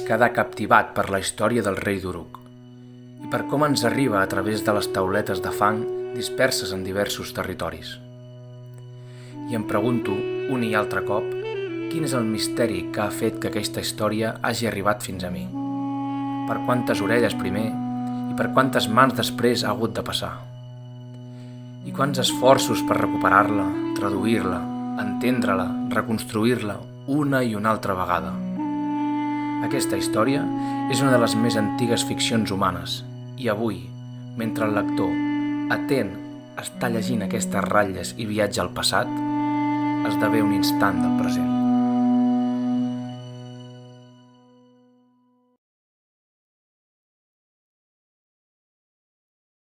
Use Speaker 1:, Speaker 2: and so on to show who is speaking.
Speaker 1: quedar captivat per la història del rei d'Uruk i per com ens arriba a través de les tauletes de fang disperses en diversos territoris. I em pregunto, un i altre cop, quin és el misteri que ha fet que aquesta història hagi arribat fins a mi? Per quantes orelles primer i per quantes mans després ha hagut de passar? I quants esforços per recuperar-la, traduir-la, entendre-la, reconstruir-la una i una altra vegada. Aquesta història és una de les més antigues ficcions humanes i avui, mentre el lector, atent, està llegint aquestes ratlles i viatja al passat, esdevé un instant del present.